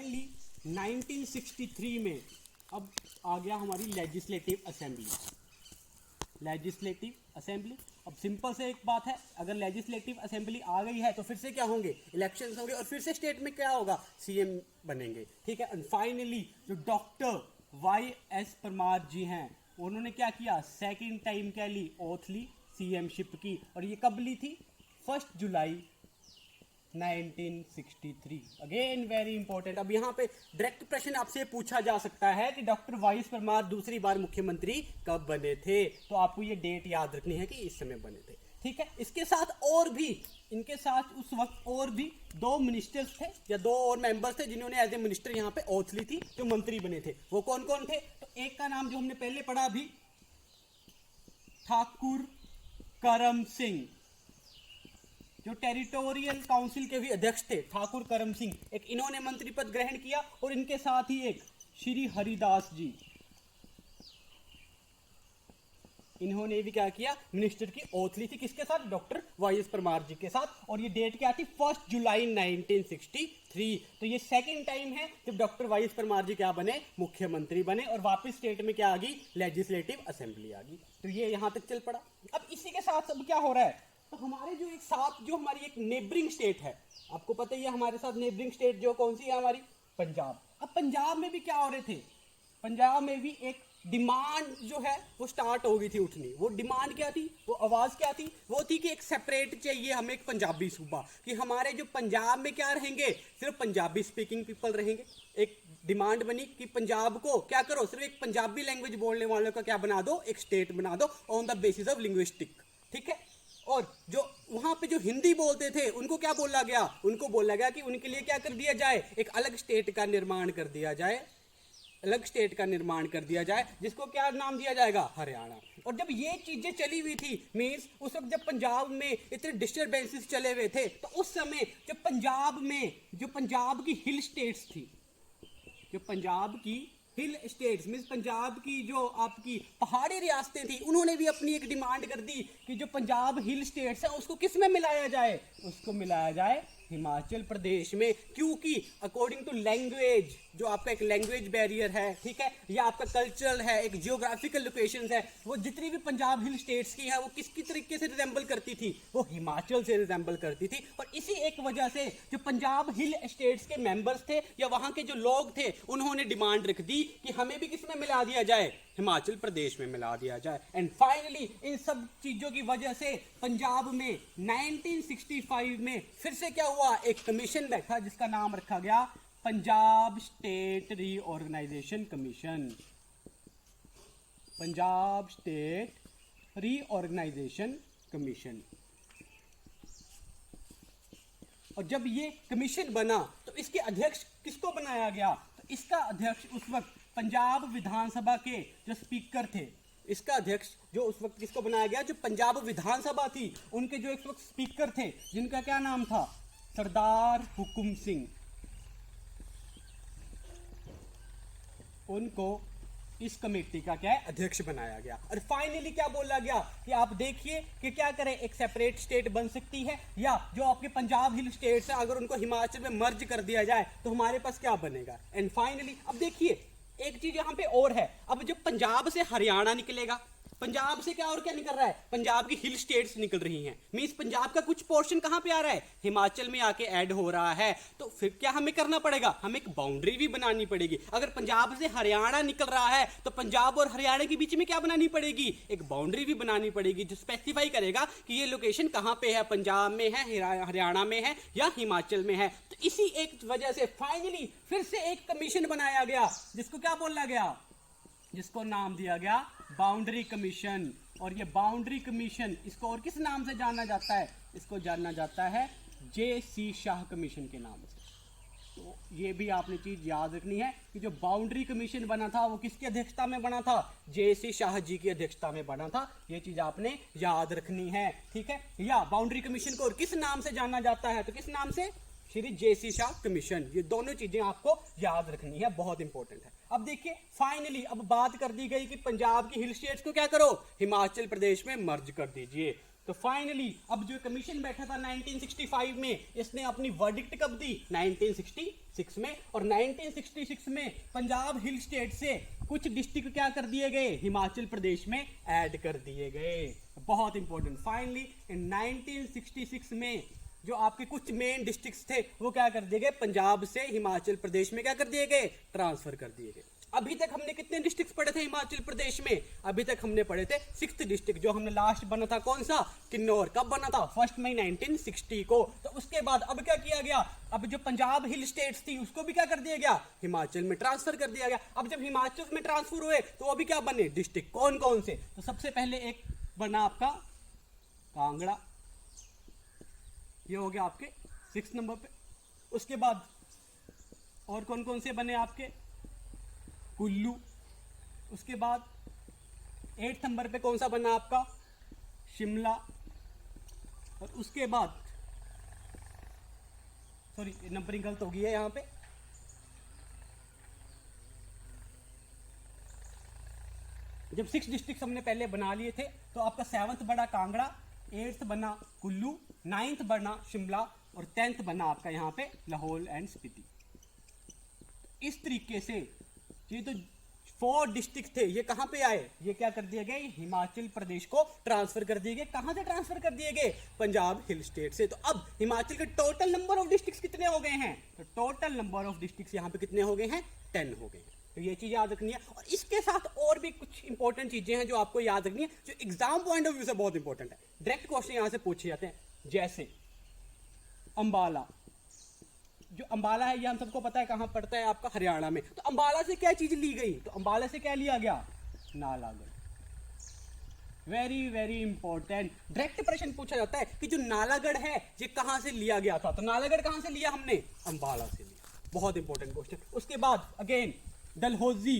Finally 1963 में अब आ गया हमारी लेजिस्लेटिव असेंबली। अब सिंपल से एक बात है, अगर लेजिस्लेटिव असेंबली आ गई है तो फिर से क्या होंगे, इलेक्शंस होंगे और फिर से स्टेट में क्या होगा, सीएम बनेंगे। ठीक है, एंड फाइनली जो डॉक्टर वाई.एस. परमार जी हैं उन्होंने क्या किया, सेकंड टाइम क्या ली, ओथ ली सीएमशिप की। और ये कब ली थी, 1 जुलाई 1963। Again very important. अब यहाँ पे डायरेक्ट प्रश्न आपसे पूछा जा सकता है कि डॉक्टर वाई.एस. परमार दूसरी बार मुख्यमंत्री कब बने थे, तो आपको ये डेट याद रखनी है कि इस समय बने थे। ठीक है, इसके साथ और भी, इनके साथ उस वक्त और भी 2 मिनिस्टर्स थे या 2 और मेंबर्स थे जिन्होंने एज ए मिनिस्टर यहाँ पे ओथ ली थी, जो मंत्री बने थे। वो कौन कौन थे, तो एक का नाम जो हमने पहले पढ़ा अभी, ठाकुर करम सिंह, जो टेरिटोरियल काउंसिल के भी अध्यक्ष थे, ठाकुर करम सिंह, एक इन्होंने मंत्री पद ग्रहण किया। और इनके साथ ही एक श्री हरिदास जी, इन्होंने भी क्या किया, मिनिस्टर की ओथ ली थी। किसके साथ, डॉक्टर वाई.एस. परमार जी के साथ। और ये डेट क्या थी, 1 जुलाई 1963। तो ये सेकंड टाइम है जब डॉक्टर वाई.एस. परमार जी क्या बने, मुख्यमंत्री बने और वापस स्टेट में क्या आ गई, लेजिस्लेटिव असेंबली आ गई। तो ये यहां तक चल पड़ा। अब इसी के साथ अब क्या हो रहा है, तो हमारे जो एक साथ जो हमारी एक नेबरिंग स्टेट है, आपको पता ही है हमारे साथ नेबरिंग स्टेट जो कौन सी है हमारी, पंजाब। अब पंजाब में भी क्या हो रहे थे, पंजाब में भी एक डिमांड जो है वो स्टार्ट हो गई थी उठनी। वो डिमांड क्या थी, वो आवाज क्या थी, वो थी कि एक सेपरेट चाहिए हमें एक पंजाबी सूबा, कि हमारे जो पंजाब में क्या रहेंगे, सिर्फ पंजाबी स्पीकिंग पीपल रहेंगे। एक डिमांड बनी कि पंजाब को क्या करो, सिर्फ एक पंजाबी लैंग्वेज बोलने वालों का क्या बना दो, एक स्टेट बना दो on the basis of linguistic. ठीक है, और जो वहां पे जो हिंदी बोलते थे उनको क्या बोला गया, उनको बोला गया कि उनके लिए क्या कर दिया जाए, एक अलग स्टेट का निर्माण कर दिया जाए, अलग स्टेट का निर्माण कर दिया जाए, जिसको क्या नाम दिया जाएगा, हरियाणा। और जब ये चीजें चली हुई थी, मींस उस वक्त जब पंजाब में इतने डिस्टर्बेंसेस चले हुए थे, तो उस समय जब पंजाब में जो पंजाब की हिल स्टेट्स थी, जो पंजाब की हिल स्टेट्स मींस पंजाब की जो आपकी पहाड़ी रियासतें थी, उन्होंने भी अपनी एक डिमांड कर दी कि जो पंजाब हिल स्टेट्स है उसको किस में मिलाया जाए, उसको मिलाया जाए हिमाचल प्रदेश में। क्योंकि अकॉर्डिंग टू लैंग्वेज, जो आपका एक लैंग्वेज बैरियर है, ठीक है, या आपका कल्चरल है, एक जियोग्राफिकल लोकेशंस है, वो जितनी भी पंजाब हिल स्टेट्स की है वो किसकी तरीके से रिजेंबल करती थी, वो हिमाचल से रिजेंबल करती थी। और इसी एक वजह से जो पंजाब हिल स्टेट्स के मेंबर्स थे या वहां के जो लोग थे, उन्होंने डिमांड रख दी कि हमें भी किसमें मिला दिया जाए, हिमाचल प्रदेश में मिला दिया जाए। एंड फाइनली इन सब चीजों की वजह से पंजाब में 1965 में फिर से क्या हुआ, एक कमीशन बैठा जिसका नाम रखा गया Punjab state reorganisation commission. Punjab state reorganisation commission. और जब ये कमीशन बना तो इसके अध्यक्ष किसको बनाया गया, तो इसका अध्यक्ष उस वक्त पंजाब विधानसभा के जो स्पीकर थे, इसका अध्यक्ष जो उस वक्त किसको बनाया गया, जो पंजाब विधानसभा थी उनके जो इस वक्त स्पीकर थे, जिनका क्या नाम था, सरदार हुकुम सिंह, उनको इस कमेटी का क्या है, अध्यक्ष बनाया गया। और फाइनली क्या बोला गया कि आप देखिए कि क्या करें, एक सेपरेट स्टेट बन सकती है, या जो आपके पंजाब हिल स्टेट्स है अगर उनको हिमाचल में मर्ज कर दिया जाए तो हमारे पास क्या बनेगा। एंड फाइनली अब देखिए एक चीज यहां पे और है, अब जब पंजाब से हरियाणा निकलेगा, पंजाब से क्या और क्या निकल रहा है, पंजाब की हिल स्टेट्स निकल रही हैं, मींस पंजाब का कुछ पोर्शन कहां पे आ रहा है, हिमाचल में आके ऐड हो रहा है। तो फिर क्या हमें करना पड़ेगा, हमें एक बाउंड्री भी बनानी पड़ेगी। अगर पंजाब से हरियाणा निकल रहा है तो पंजाब और हरियाणा के बीच में क्या बनानी पड़ेगी, एक बाउंड्री भी बनानी पड़ेगी जो स्पेसिफाई करेगा कि ये लोकेशन कहां पे है, पंजाब में है, हरियाणा में है या हिमाचल में है। तो इसी एक वजह से फाइनली फिर से एक कमीशन बनाया गया जिसको क्या बोला गया, जिसको नाम दिया गया बाउंड्री कमीशन। और ये बाउंड्री कमीशन इसको और किस नाम से जाना जाता है, इसको जाना जाता है जे.सी. शाह कमीशन के नाम से। तो ये भी आपने चीज याद रखनी है कि जो बाउंड्री कमीशन बना था वो किसकी अध्यक्षता में बना था, जे.सी. शाह जी की अध्यक्षता में बना था। ये चीज आपने याद रखनी है, ठीक है। या बाउंड्री कमीशन को और किस नाम से जाना जाता है, तो किस नाम से, श्री जे.सी. शाह कमीशन। ये दोनों चीजें आपको याद रखनी है, बहुत इंपॉर्टेंट है। अब देखिए फाइनली अब बात कर दी गई कि पंजाब की हिल स्टेट्स को क्या करो, हिमाचल प्रदेश में मर्ज कर दीजिए। तो फाइनली अब जो कमीशन बैठा था 1965 में, इसने अपनी वर्डिक्ट कब दी? 1966 में। और 1966 में पंजाब हिल स्टेट से कुछ डिस्ट्रिक्ट क्या कर दिए गए? हिमाचल प्रदेश में ऐड कर दिए गए। बहुत इंपॉर्टेंट। फाइनली इन 1966 में जो आपके कुछ मेन डिस्ट्रिक्ट्स थे वो क्या कर दिए गए? पंजाब से हिमाचल प्रदेश में क्या कर दिए गए? ट्रांसफर कर दिए गए। अभी तक हमने कितने डिस्ट्रिक्ट पढ़े थे हिमाचल प्रदेश में? अभी तक हमने पढ़े थे 6th डिस्ट्रिक्ट। जो हमने लास्ट बना था कौन सा? किन्नौर। कब बना था? 1 मई 1960 को। तो उसके बाद अब क्या किया गया? अब जो पंजाब हिल स्टेट्स थी उसको भी क्या कर दिया गया? हिमाचल में ट्रांसफर कर दिया गया। अब जब हिमाचल में ट्रांसफर हुए तो अभी क्या बने डिस्ट्रिक्ट? कौन कौन से? तो सबसे पहले एक बना आपका कांगड़ा, ये हो गया आपके 6 नंबर पे। उसके बाद और कौन कौन से बने आपके? कुल्लू। उसके बाद 8 नंबर पे कौन सा बना आपका? शिमला। और उसके बाद सॉरी नंबरिंग गलत हो गई है यहां पे, जब 6 डिस्ट्रिक्ट हमने पहले बना लिए थे तो आपका 7th बना कांगड़ा, 8th बना कुल्लू, 9th बना शिमला और 10th बना आपका यहाँ पे लाहौल एंड स्पीति। इस तरीके से ये तो 4 डिस्ट्रिक्ट थे, ये कहाँ पे आए? ये क्या कर दिए गए? हिमाचल प्रदेश को ट्रांसफर कर दिए गए। कहाँ से ट्रांसफर कर दिए गए? पंजाब हिल स्टेट से। तो अब हिमाचल के टोटल नंबर ऑफ डिस्ट्रिक्ट कितने हो गए हैं? तो टोटल नंबर ऑफ डिस्ट्रिक्ट यहाँ पे कितने हो गए हैं? 10 हो गए हैं। तो ये चीज याद रखनी है। और इसके साथ और भी कुछ इंपॉर्टेंट चीजें हैं जो आपको याद रखनी है, जो एग्जाम पॉइंट ऑफ व्यू से बहुत इंपॉर्टेंट है। डायरेक्ट क्वेश्चन यहां से पूछे जाते हैं। जैसे अंबाला, जो अंबाला है ये हम सबको पता है कहां पड़ता है? आपका हरियाणा में। तो अंबाला से क्या चीज ली गई? तो अंबाला से क्या लिया गया? Nalagarh. Very very important. Direct प्रश्न पूछा जाता है कि जो नालागढ़ है ये कहां से लिया गया था? तो नालागढ़ कहां से लिया हमने? अंबाला से लिया। बहुत इंपॉर्टेंट क्वेश्चन। उसके बाद अगेन डलहौजी,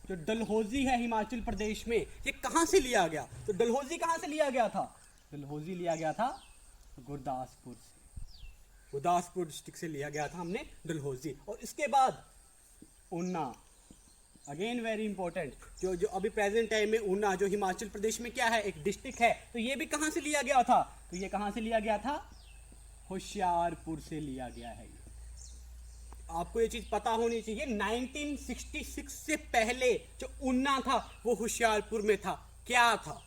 जो डलहौजी है हिमाचल प्रदेश में, ये कहां से लिया गया? तो डलहौजी कहां से लिया गया था? डलहौजी लिया गया था गुरदासपुर से। गुरदासपुर डिस्ट्रिक्ट से लिया गया था हमने डलहौजी। और इसके बाद ऊना, अगेन वेरी इंपॉर्टेंट। जो अभी प्रेजेंट टाइम में ऊना जो हिमाचल प्रदेश में क्या है? एक डिस्ट्रिक्ट है। तो ये भी कहां से लिया गया था? तो ये कहां से लिया गया था? होशियारपुर से लिया गया है। आपको ये चीज पता होनी चाहिए, 1966 से पहले जो ऊना था वो होशियारपुर में था। क्या था?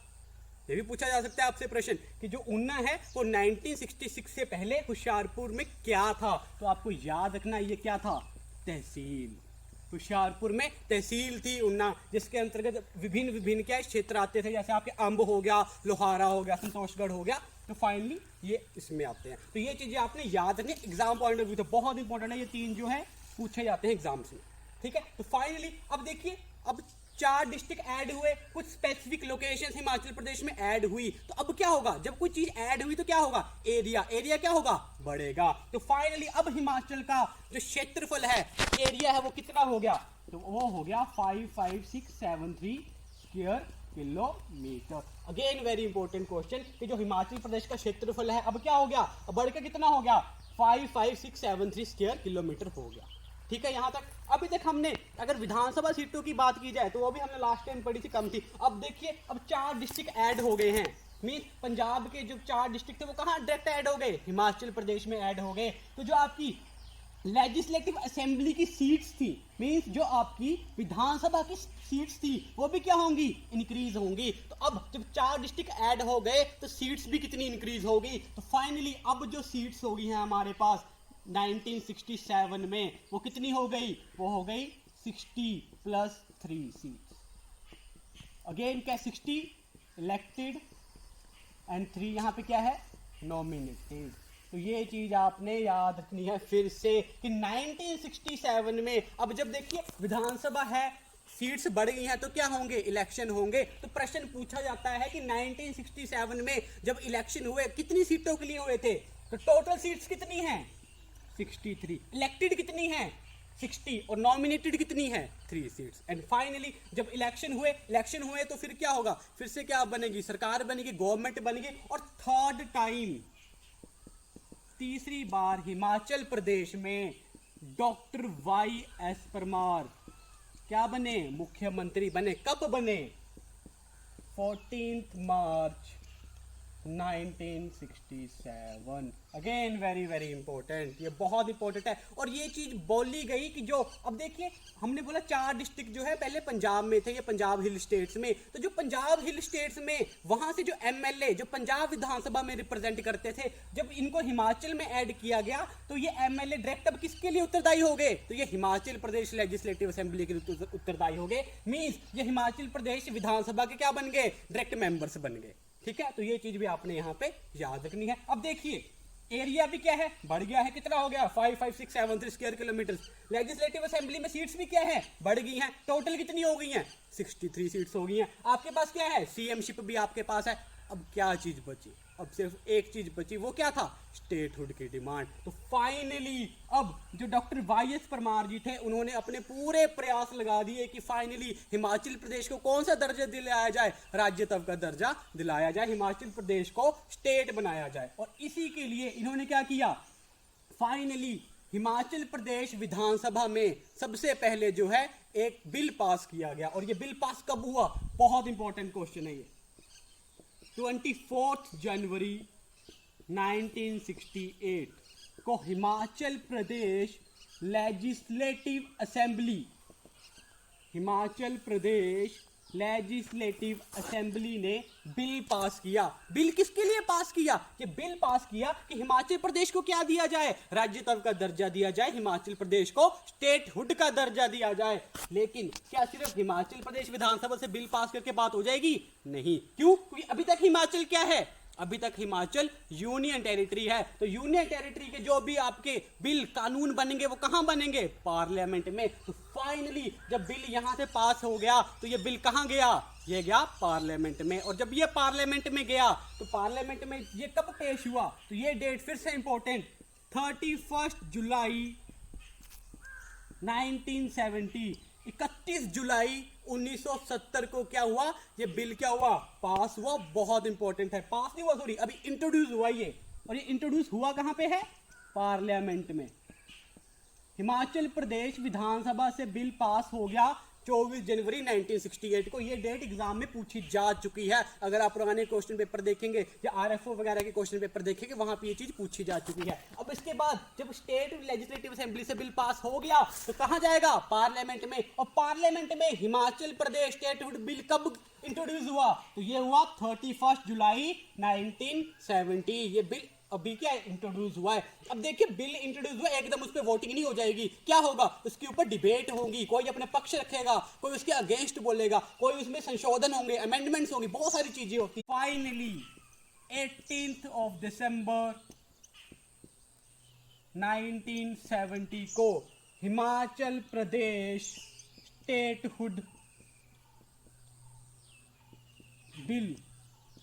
ये भी पूछा जा सकता है आपसे प्रश्न कि जो ऊना है वो 1966 से पहले होशियारपुर में क्या था? तो आपको याद रखना ये क्या था? तहसील। होशियारपुर में तहसील थी ऊना, जिसके अंतर्गत विभिन्न विभिन्न क्या क्षेत्र आते थे, जैसे आपके अंब हो गया, लोहारा हो गया, संतोषगढ़ हो गया। तो फाइनली ये इसमें आते हैं। तो ये चीजें आपने याद रखनी एग्जाम पॉइंट ऑफ व्यू, तो बहुत इंपॉर्टेंट है। ये 3 जो है पूछे जाते हैं एग्जाम्स में, ठीक है। तो फाइनली अब देखिए, अब 4 डिस्ट्रिक्ट ऐड हुए, कुछ स्पेसिफिक लोकेशन हिमाचल प्रदेश में ऐड हुई। तो अब क्या होगा? जब कोई चीज ऐड हुई तो क्या होगा? एरिया क्या होगा? बढ़ेगा। तो फाइनली अब हिमाचल का जो क्षेत्रफल है, एरिया है, वो कितना हो गया? तो वो हो गया 55673 square kilometre. Again very important question कि जो हिमाचल प्रदेश का क्षेत्रफल है अब क्या हो गया? अब बढ़ के कितना हो गया? 55673 स्क्वायर किलोमीटर हो गया। ठीक है यहां तक। अभी तक हमने अगर विधानसभा सीटों की बात की जाए तो वो भी हमने लास्ट टाइम पढ़ी थी, कम थी। अब देखिए, अब 4 डिस्ट्रिक्ट ऐड हो गए हैं। मीन पंजाब के जो 4 डिस्ट्रिक्ट थे वो कहां डायरेक्ट ऐड हो गए? हिमाचल प्रदेश में ऐड हो गए। तो जो आपकी लेजिस्लेटिव असेंबली की सीट्स थी, मींस जो आपकी विधानसभा की सीट्स थी, वो भी क्या होंगी? इंक्रीज होंगी। तो अब जब 4 डिस्ट्रिक्ट ऐड हो गए तो सीट्स भी कितनी इंक्रीज होगी? तो फाइनली अब जो सीट्स होगी हैं हमारे पास 1967 में, वो कितनी हो गई? वो हो गई 60 + 3 सीट्स। अगेन क्या? 60 इलेक्टेड एंड 3 यहां पे क्या है? नॉमिनेटेड। तो ये चीज आपने याद रखनी है फिर से कि 1967 में, अब जब देखिए विधानसभा है, सीट्स बढ़ गई हैं तो क्या होंगे? इलेक्शन होंगे। तो प्रश्न पूछा जाता है कि 1967 में जब इलेक्शन हुए कितनी सीटों के लिए हुए थे? तो टोटल सीट्स कितनी हैं? 63। इलेक्टेड कितनी है? 60। और नॉमिनेटेड कितनी है? 3 सीट्स। एंड फाइनली जब इलेक्शन हुए तो फिर क्या होगा? फिर से क्या बनेगी? सरकार बनेगी, गवर्नमेंट बनेगी। और थर्ड टाइम, तीसरी बार हिमाचल प्रदेश में डॉक्टर YS परमार क्या बने? मुख्यमंत्री बने। कब बने? 14th March 1967। Again very very important, ये बहुत इंपॉर्टेंट है। और ये चीज बोली गई कि जो अब देखिए हमने बोला 4 डिस्ट्रिक्ट जो है पहले पंजाब में थे, ये पंजाब हिल स्टेट्स में, तो जो पंजाब हिल स्टेट्स में वहां से जो एमएलए जो पंजाब विधानसभा में रिप्रेजेंट करते थे, जब इनको हिमाचल में ऐड किया गया तो ये एमएलए डायरेक्ट अब किसके लिए उत्तरदायी हो गए, तो ये हिमाचल प्रदेश लेजिस्लेटिव असेंबली के लिए उत्तरदायी हो गए। मींस ये हिमाचल प्रदेश विधानसभा के क्या बन गए, डायरेक्ट मेंबर्स बन गए। ठीक है, तो ये चीज भी आपने यहाँ पे याद रखनी है। अब देखिए एरिया भी क्या है, बढ़ गया है, कितना हो गया 5567 स्क्वायर किलोमीटर। लेजिस्लेटिव असेंबली में सीट्स भी क्या है, बढ़ गई हैं। टोटल कितनी हो गई हैं, 63 सीट्स हो गई हैं। आपके पास क्या है, सीएमशिप भी आपके पास है। अब क्या चीज बची, अब सिर्फ एक चीज बची, वो क्या था, स्टेटहुड की डिमांड। तो फाइनली अब जो डॉक्टर वाईएस परमार जी थे उन्होंने अपने पूरे प्रयास लगा दिए कि फाइनली हिमाचल प्रदेश को कौन सा दर्जा दिलाया जाए, राज्यत्व का दर्जा दिलाया जाए, हिमाचल प्रदेश को स्टेट बनाया जाए। और इसी के लिए इन्होंने क्या किया, फाइनली हिमाचल प्रदेश विधानसभा में सबसे पहले जो है एक बिल पास किया गया। और ये बिल पास कब हुआ, बहुत इंपॉर्टेंट क्वेश्चन है ये, 24 जनवरी 1968 को Himachal Pradesh legislative assembly, Himachal Pradesh legislative assembly ने बिल पास किया। बिल किसके लिए पास किया, ये बिल पास किया कि हिमाचल प्रदेश को क्या दिया जाए, राज्यत्व का दर्जा दिया जाए, हिमाचल प्रदेश को स्टेटहुड का दर्जा दिया जाए। लेकिन क्या सिर्फ हिमाचल प्रदेश विधानसभा से बिल पास करके बात हो जाएगी, नहीं। क्यों, क्योंकि अभी तक हिमाचल क्या है, अभी तक हिमाचल यूनियन टेरिटरी है। तो यूनियन टेरिटरी के जो भी आपके बिल कानून बनेंगे वो कहां बनेंगे, पार्लियामेंट में। तो फाइनली जब बिल यहां से पास हो गया तो ये बिल कहां गया, ये गया पार्लियामेंट में। और जब ये पार्लियामेंट में गया तो पार्लियामेंट में ये कब पेश हुआ, तो ये डेट फिर से इंपॉर्टेंट, 31 जुलाई 1970, 31 जुलाई 1970 को क्या हुआ, ये बिल क्या हुआ, पास हुआ। बहुत इंपॉर्टेंट है, पास नहीं हुआ सॉरी, अभी इंट्रोड्यूस हुआ ये। और ये इंट्रोड्यूस हुआ कहां पे है, पार्लियामेंट में। हिमाचल प्रदेश विधानसभा से बिल पास हो गया 24 जनवरी 1968 को। ये डेट एग्जाम में पूछी जा चुकी है। अगर आप पुराने क्वेश्चन पेपर देखेंगे या आरएफओ वगैरह के क्वेश्चन पेपर देखेंगे वहां पे ये चीज पूछी जा चुकी है। अब इसके बाद जब स्टेट लेजिस्लेटिव असेंबली से बिल पास हो गया तो कहां जाएगा, पार्लियामेंट में। और पार्लियामेंट में हिमाचल प्रदेश स्टेटहुड बिल कब इंट्रोड्यूस हुआ, तो ये हुआ 31 जुलाई 1970। ये बिल अभी क्या इंट्रोड्यूस हुआ है। अब देखिए बिल इंट्रोड्यूस हुआ, एकदम उस पर वोटिंग नहीं हो जाएगी, क्या होगा, उसके ऊपर डिबेट होगी, कोई अपने पक्ष रखेगा, कोई उसके अगेंस्ट बोलेगा, कोई उसमें संशोधन होंगे, अमेंडमेंट्स होंगी, बहुत सारी चीजें होती। फाइनली 18 दिसंबर 1970 को हिमाचल प्रदेश स्टेटहुड बिल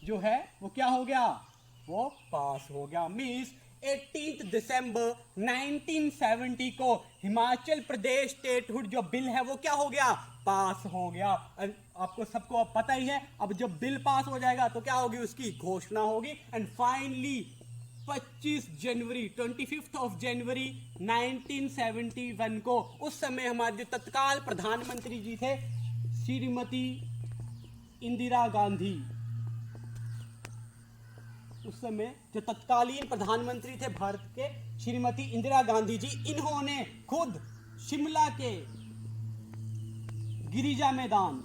जो है वो क्या हो गया, वो पास हो गया। मींस 18 दिसंबर 1970 को हिमाचल प्रदेश स्टेटहुड जो बिल है वो क्या हो गया, पास हो गया। आपको सबको अब पता ही है, अब जब बिल पास हो जाएगा तो क्या होगी, उसकी घोषणा होगी। एंड फाइनली 25 जनवरी 25 जनवरी 1971 को, उस समय हमारे जो तत्काल प्रधानमंत्री जी थे श्रीमती इंदिरा गांधी, उस समय जो तत्कालीन प्रधानमंत्री थे भारत के श्रीमती इंदिरा गांधी जी, इन्होंने खुद शिमला के गिरिजा मैदान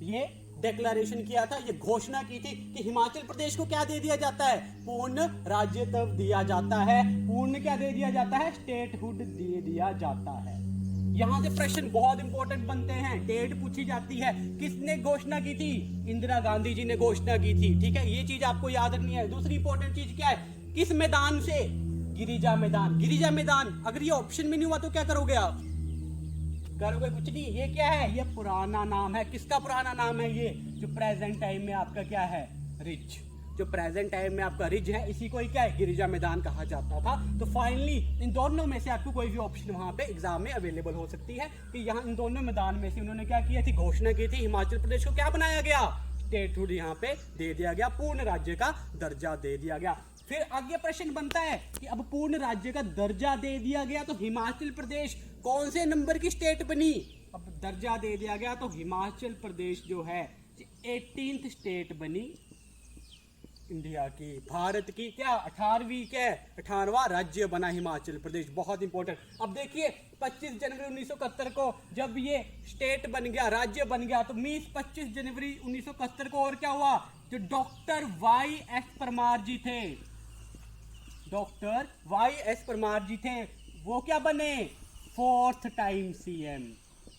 ये डिक्लेरेशन किया था, ये घोषणा की थी कि हिमाचल प्रदेश को क्या दे दिया जाता है, पूर्ण राज्यत्व दिया जाता है। पूर्ण क्या दे दिया जाता है, स्टेटहुड दे दिया जाता है। यहां से प्रश्न बहुत इंपॉर्टेंट बनते हैं, डेट पूछी जाती है, किसने घोषणा की थी, इंदिरा गांधी जी ने घोषणा की थी। ठीक है, ये चीज आपको याद रखनी है। दूसरी इंपॉर्टेंट चीज क्या है, किस मैदान से, गिरिजा मैदान। गिरिजा मैदान अगर ये ऑप्शन में नहीं हुआ तो क्या करोगे आप, करोगे कुछ नहीं। ये क्या है, ये पुराना नाम है, किसका पुराना नाम है, ये जो प्रेजेंट टाइम में आपका क्या है, रिज, जो प्रेजेंट टाइम में आपका रिज है, इसी को ही क्या है, गिरिजा मैदान कहा जाता था। तो फाइनली इन दोनों में से आपको कोई भी ऑप्शन वहां पे एग्जाम में अवेलेबल हो सकती है कि यहाँ इन दोनों मैदान में से उन्होंने क्या किया थी, घोषणा की थी, हिमाचल प्रदेश को क्या बनाया गया, स्टेटहुड यहाँ पे दे दिया गया, पूर्ण राज्य का दर्जा दे दिया गया। फिर आगे प्रश्न बनता है कि अब पूर्ण राज्य का दर्जा दे दिया गया तो हिमाचल प्रदेश कौन से नंबर की स्टेट बनी, अब दर्जा दे दिया गया तो हिमाचल प्रदेश जो है 18th स्टेट बनी इंडिया की, भारत की, क्या 18वां राज्य बना हिमाचल प्रदेश, बहुत इंपॉर्टेंट। अब देखिए 25 जनवरी 1971 को जब ये स्टेट बन गया, राज्य बन गया, तो मीन्स 25 जनवरी 1971 को और क्या हुआ, जो डॉक्टर वाई.एस. परमार जी थे, डॉक्टर वाई.एस. परमार जी थे, वो क्या बने, 4th टाइम सीएम।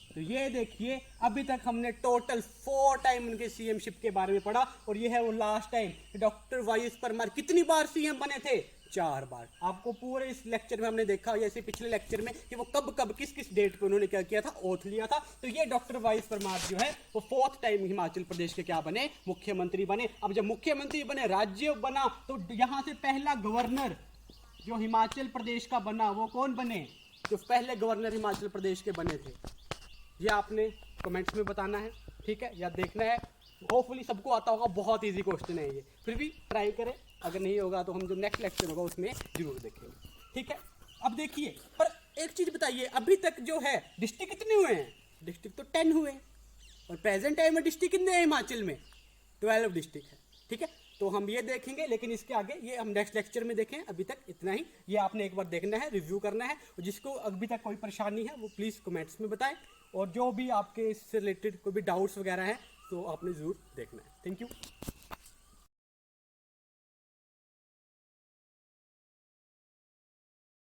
तो ये देखिए अभी तक हमने टोटल 4 टाइम उनके सीएमशिप के बारे में पढ़ा, और ये है वो लास्ट टाइम डॉक्टर वाई.एस. परमार कितनी बार सीएम बने थे, 4 बार। आपको पूरे इस लेक्चर में हमने देखा, जैसे पिछले लेक्चर में, कि वो कब कब किस किस डेट पे उन्होंने क्या किया था, ओथ लिया था। तो ये डॉक्टर वाई.एस. परमार जो है वो 4th टाइम हिमाचल प्रदेश के क्या बने, मुख्यमंत्री बने। अब जब मुख्यमंत्री बने, राज्य बना, तो यहाँ से पहला गवर्नर जो हिमाचल प्रदेश का बना वो कौन बने, जो पहले गवर्नर हिमाचल प्रदेश के बने थे, ये आपने कमेंट्स में बताना है, ठीक है, या देखना है। होपफुली सबको आता होगा, बहुत इजी क्वेश्चन है ये, फिर भी ट्राई करें, अगर नहीं होगा तो हम जो नेक्स्ट लेक्चर होगा उसमें जरूर देखेंगे, ठीक है। अब देखिए, पर एक चीज बताइए, अभी तक जो है डिस्ट्रिक्ट कितने हुए हैं, डिस्ट्रिक्ट तो 10 हुए, और प्रेजेंट टाइम में डिस्ट्रिक्ट कितने हैं हिमाचल में, 12 डिस्ट्रिक्ट है, ठीक है। तो हम ये देखेंगे, लेकिन इसके आगे ये हम नेक्स्ट लेक्चर में देखें। अभी तक इतना ही, ये आपने एक बार देखना है, रिव्यू करना है, और जिसको अभी तक कोई परेशानी है वो प्लीज़ कमेंट्स में बताएं, और जो भी आपके इससे रिलेटेड कोई भी डाउट्स वगैरह हैं तो आपने ज़रूर देखना है। Thank you.